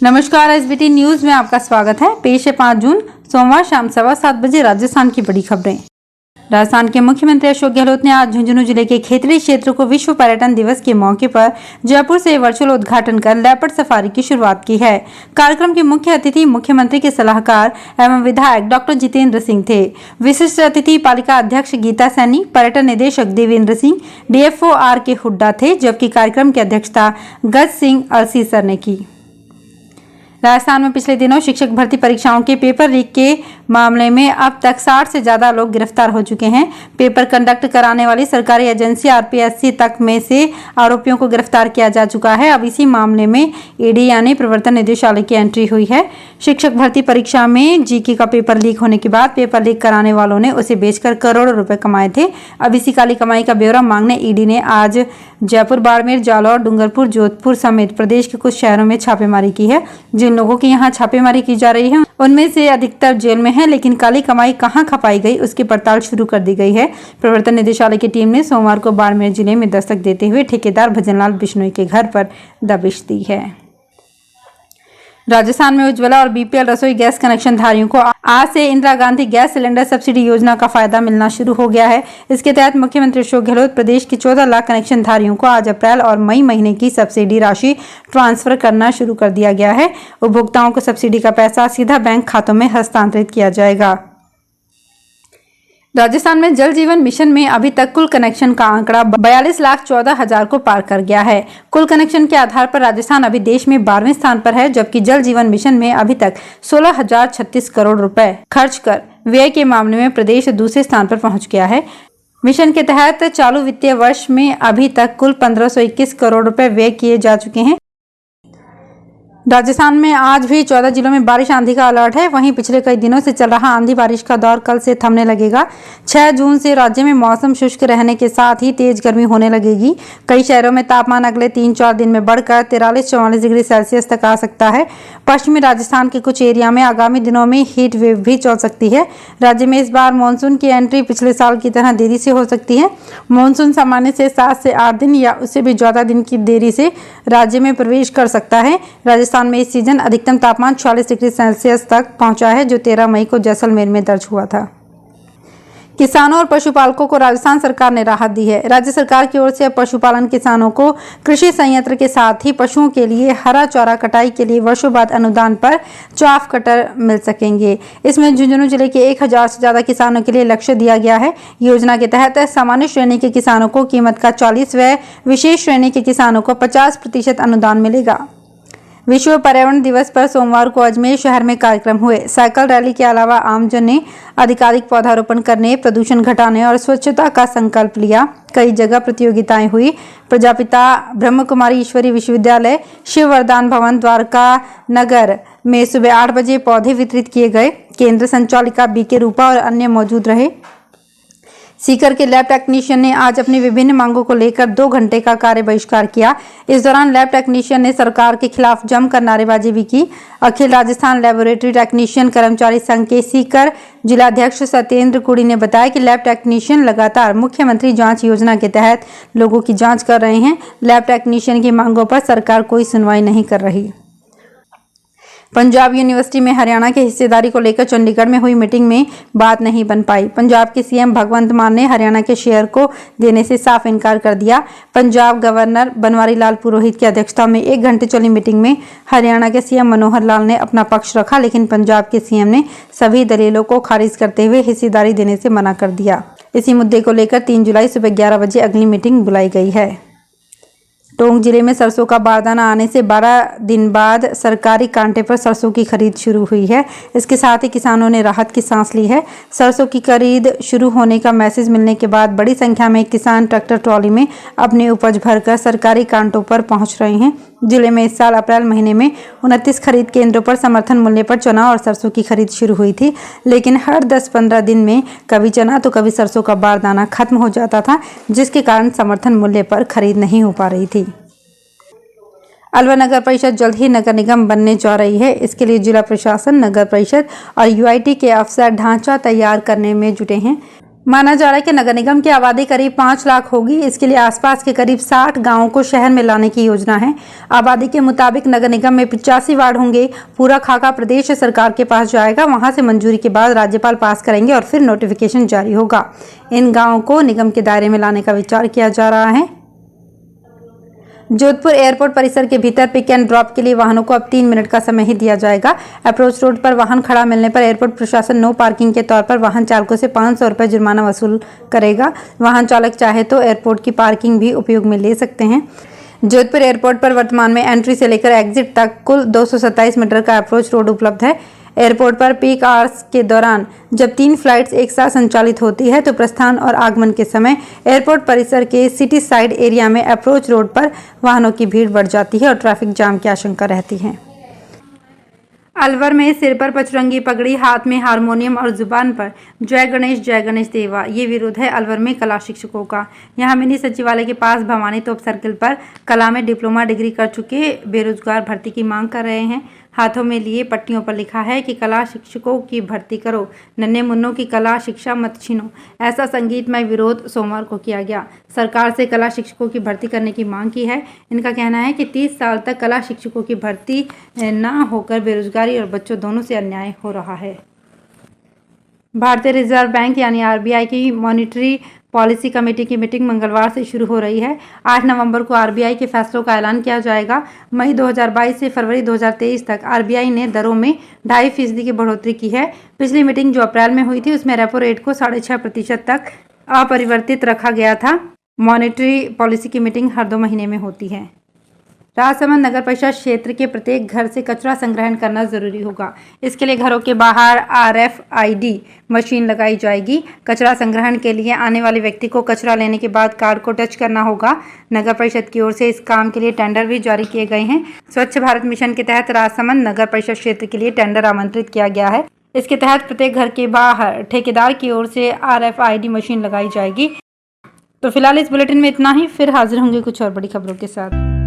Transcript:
नमस्कार, SBT news में आपका स्वागत है। पेश है 5 जून सोमवार शाम 7:15 बजे राजस्थान की बड़ी खबरें। राजस्थान के मुख्यमंत्री अशोक गहलोत ने आज झुंझुनू जिले के खेतड़ी क्षेत्र को विश्व पर्यटन दिवस के मौके पर जयपुर से वर्चुअल उद्घाटन कर लेपर्ड सफारी की शुरुआत की है। कार्यक्रम के मुख्य अतिथि मुख्यमंत्री के सलाहकार एवं विधायक डॉक्टर जितेंद्र सिंह थे। विशिष्ट अतिथि पालिका अध्यक्ष गीता सैनी, पर्यटन निदेशक देवेंद्र सिंह, डीएफओ RK हुड्डा थे, जबकि कार्यक्रम की अध्यक्षता गज सिंह अरसीसर ने की। राजस्थान में पिछले दिनों शिक्षक भर्ती परीक्षाओं के पेपर लीक के मामले में अब तक 60 से ज्यादा लोग गिरफ्तार हो चुके हैं। पेपर कंडक्ट कराने वाली सरकारी एजेंसी RPSC तक में से आरोपियों को गिरफ्तार किया जा चुका है। अब इसी मामले में ED यानी प्रवर्तन निदेशालय की एंट्री हुई है। शिक्षक भर्ती परीक्षा में GK का पेपर लीक होने के बाद पेपर लीक कराने वालों ने उसे बेचकर करोड़ों रुपए कमाए थे। अब इसी काली कमाई का ब्यौरा मांगने ED ने आज जयपुर, बाड़मेर, जालौर, डूंगरपुर, जोधपुर समेत प्रदेश के कुछ शहरों में छापेमारी की है। जिन लोगों की यहां छापेमारी की जा रही है उनमें से अधिकतर जेल में हैं, लेकिन काली कमाई कहां खपाई गई उसकी पड़ताल शुरू कर दी गई है। प्रवर्तन निदेशालय की टीम ने सोमवार को बाड़मेर जिले में दस्तक देते हुए ठेकेदार भजनलाल बिश्नोई के घर पर दबिश दी है। राजस्थान में उज्ज्वला और BPL रसोई गैस कनेक्शन धारियों को आज से Indira Gandhi gas cylinder subsidy योजना का फायदा मिलना शुरू हो गया है। इसके तहत मुख्यमंत्री अशोक गहलोत प्रदेश के 14 लाख कनेक्शन धारियों को आज अप्रैल और मई महीने की सब्सिडी राशि ट्रांसफर करना शुरू कर दिया गया है। उपभोक्ताओं को सब्सिडी का पैसा सीधा बैंक खातों में हस्तांतरित किया जाएगा। राजस्थान में जल जीवन मिशन में अभी तक कुल कनेक्शन का आंकड़ा 42,14,000 को पार कर गया है। कुल कनेक्शन के आधार पर राजस्थान अभी देश में 12वें स्थान पर है, जबकि जल जीवन मिशन में अभी तक 16,036 करोड़ रुपए खर्च कर व्यय के मामले में प्रदेश दूसरे स्थान पर पहुंच गया है। मिशन के तहत चालू वित्तीय वर्ष में अभी तक कुल 1521 करोड़ रुपए व्यय किए जा चुके हैं। राजस्थान में आज भी 14 जिलों में बारिश आंधी का अलर्ट है। वहीं पिछले कई दिनों से चल रहा आंधी बारिश का दौर कल से थमने लगेगा। 6 जून से राज्य में मौसम शुष्क रहने के साथ ही तेज गर्मी होने लगेगी। कई शहरों में तापमान अगले 3-4 दिन में बढ़कर 43-44 डिग्री सेल्सियस तक आ सकता है। पश्चिमी राजस्थान के कुछ एरिया में आगामी दिनों में हीट वेव भी चल सकती है। राज्य में इस बार मानसून की एंट्री पिछले साल की तरह देरी से हो सकती है। मानसून सामान्य से 7 से 8 दिन या उससे भी ज्यादा दिन की देरी से राज्य में प्रवेश कर सकता है। राजस्थान में इस सीजन अधिकतम तापमान 46 डिग्री सेल्सियस तक पहुंचा है, जो 13 मई को जैसलमेर में दर्ज हुआ था। किसानों और पशुपालकों को राजस्थान सरकार ने राहत दी है। राज्य सरकार की ओर से अब पशुपालन किसानों को कृषि संयंत्र के साथ ही पशुओं के लिए हरा चारा कटाई के लिए वर्षों बाद अनुदान पर चाफ कटर मिल सकेंगे। इसमें झुंझुनू जिले के 1000 से ज्यादा किसानों के लिए लक्ष्य दिया गया है। योजना के तहत सामान्य श्रेणी के किसानों को कीमत का 40 व विशेष श्रेणी के किसानों को 50% अनुदान मिलेगा। विश्व पर्यावरण दिवस पर सोमवार को अजमेर शहर में कार्यक्रम हुए। साइकिल रैली के अलावा आमजन ने आधिकारिक पौधारोपण करने, प्रदूषण घटाने और स्वच्छता का संकल्प लिया। कई जगह प्रतियोगिताएं हुई। प्रजापिता ब्रह्म कुमारी ईश्वरी विश्वविद्यालय, शिव वरदान भवन, द्वारका नगर में सुबह 8 बजे पौधे वितरित किए गए। केंद्र संचालिका BK रूपा और अन्य मौजूद रहे। सीकर के लैब टेक्नीशियन ने आज अपनी विभिन्न मांगों को लेकर 2 घंटे का कार्य बहिष्कार किया। इस दौरान लैब टेक्नीशियन ने सरकार के खिलाफ जमकर नारेबाजी भी की। अखिल राजस्थान लैबोरेटरी टेक्नीशियन कर्मचारी संघ के सीकर जिलाध्यक्ष सत्येंद्र कुड़ी ने बताया कि लैब टेक्नीशियन लगातार मुख्यमंत्री जांच योजना के तहत लोगों की जाँच कर रहे हैं। लैब टेक्नीशियन की मांगों पर सरकार कोई सुनवाई नहीं कर रही। पंजाब यूनिवर्सिटी में हरियाणा की हिस्सेदारी को लेकर चंडीगढ़ में हुई मीटिंग में बात नहीं बन पाई। पंजाब के CM भगवंत मान ने हरियाणा के शेयर को देने से साफ इनकार कर दिया। पंजाब गवर्नर बनवारी लाल पुरोहित की अध्यक्षता में 1 घंटे चली मीटिंग में हरियाणा के CM मनोहर लाल ने अपना पक्ष रखा, लेकिन पंजाब के CM ने सभी दलीलों को खारिज करते हुए हिस्सेदारी देने से मना कर दिया। इसी मुद्दे को लेकर 3 जुलाई सुबह 11 बजे अगली मीटिंग बुलाई गई है। टोंक जिले में सरसों का बारदाना आने से 12 दिन बाद सरकारी कांटे पर सरसों की खरीद शुरू हुई है। इसके साथ ही किसानों ने राहत की सांस ली है। सरसों की खरीद शुरू होने का मैसेज मिलने के बाद बड़ी संख्या में किसान ट्रैक्टर ट्रॉली में अपनी उपज भरकर सरकारी कांटों पर पहुंच रहे हैं। जिले में इस साल अप्रैल महीने में 29 खरीद केंद्रों पर समर्थन मूल्य पर चना और सरसों की खरीद शुरू हुई थी, लेकिन हर 10-15 दिन में कभी चना तो कभी सरसों का बारदाना खत्म हो जाता था, जिसके कारण समर्थन मूल्य पर खरीद नहीं हो पा रही थी। अलवर नगर परिषद जल्द ही नगर निगम बनने जा रही है। इसके लिए जिला प्रशासन, नगर परिषद और UIT के अफसर ढांचा तैयार करने में जुटे हैं। माना जा रहा है कि नगर निगम की आबादी करीब 5 लाख होगी। इसके लिए आसपास के करीब 60 गांवों को शहर में लाने की योजना है। आबादी के मुताबिक नगर निगम में 85 वार्ड होंगे। पूरा खाका प्रदेश सरकार के पास जाएगा। वहां से मंजूरी के बाद राज्यपाल पास करेंगे और फिर नोटिफिकेशन जारी होगा। इन गाँवों को निगम के दायरे में लाने का विचार किया जा रहा है। जोधपुर एयरपोर्ट परिसर के भीतर पिक एंड ड्रॉप के लिए वाहनों को अब 3 मिनट का समय ही दिया जाएगा। अप्रोच रोड पर वाहन खड़ा मिलने पर एयरपोर्ट प्रशासन नो पार्किंग के तौर पर वाहन चालकों से 500 रुपये जुर्माना वसूल करेगा। वाहन चालक चाहे तो एयरपोर्ट की पार्किंग भी उपयोग में ले सकते हैं। जोधपुर एयरपोर्ट पर वर्तमान में एंट्री से लेकर एग्जिट तक कुल 227 मीटर का अप्रोच रोड उपलब्ध है। एयरपोर्ट पर पीक आवर्स के दौरान जब 3 फ्लाइट्स एक साथ संचालित होती है तो प्रस्थान और आगमन के समय एयरपोर्ट परिसर के सिटी साइड एरिया में अप्रोच रोड पर वाहनों की भीड़ बढ़ जाती है और ट्रैफिक जाम की आशंका रहती है। अलवर में सिर पर पचरंगी पगड़ी, हाथ में हारमोनियम और जुबान पर जय गणेश देवा, ये विरोध है अलवर में कला शिक्षकों का। यहाँ मिनी सचिवालय के पास भवानी तोप सर्किल पर कला में डिप्लोमा डिग्री कर चुके बेरोजगार भर्ती की मांग कर रहे हैं। हाथों में लिए पट्टियों पर लिखा है कि कला शिक्षकों की भर्ती करो, नन्हे मुन्नों की कला शिक्षा मत छीनो। ऐसा संगीतमय विरोध सोमवार को किया गया। सरकार से कला शिक्षकों की भर्ती करने की मांग की है। इनका कहना है कि 30 साल तक कला शिक्षकों की भर्ती न होकर बेरोजगारी और बच्चों दोनों से अन्याय हो रहा है। भारतीय रिजर्व बैंक यानी आरबीआई की मॉनिटरी पॉलिसी कमेटी की मीटिंग मंगलवार से शुरू हो रही है। 8 नवंबर को आरबीआई के फैसलों का ऐलान किया जाएगा। मई 2022 से फरवरी 2023 तक आरबीआई ने दरों में 2.5% की बढ़ोतरी की है। पिछली मीटिंग जो अप्रैल में हुई थी उसमें रेपो रेट को 6.5% तक अपरिवर्तित रखा गया था। मॉनिटरी पॉलिसी की मीटिंग हर 2 महीने में होती है। राजसमंद नगर परिषद क्षेत्र के प्रत्येक घर से कचरा संग्रहण करना जरूरी होगा। इसके लिए घरों के बाहर RFID मशीन लगाई जाएगी। कचरा संग्रहण के लिए आने वाले व्यक्ति को कचरा लेने के बाद कार्ड को टच करना होगा। नगर परिषद की ओर से इस काम के लिए टेंडर भी जारी किए गए हैं। स्वच्छ भारत मिशन के तहत राजसमंद नगर परिषद क्षेत्र के लिए टेंडर आमंत्रित किया गया है। इसके तहत प्रत्येक घर के बाहर ठेकेदार की ओर से RFID मशीन लगाई जाएगी। तो फिलहाल इस बुलेटिन में इतना ही। फिर हाजिर होंगे कुछ और बड़ी खबरों के साथ।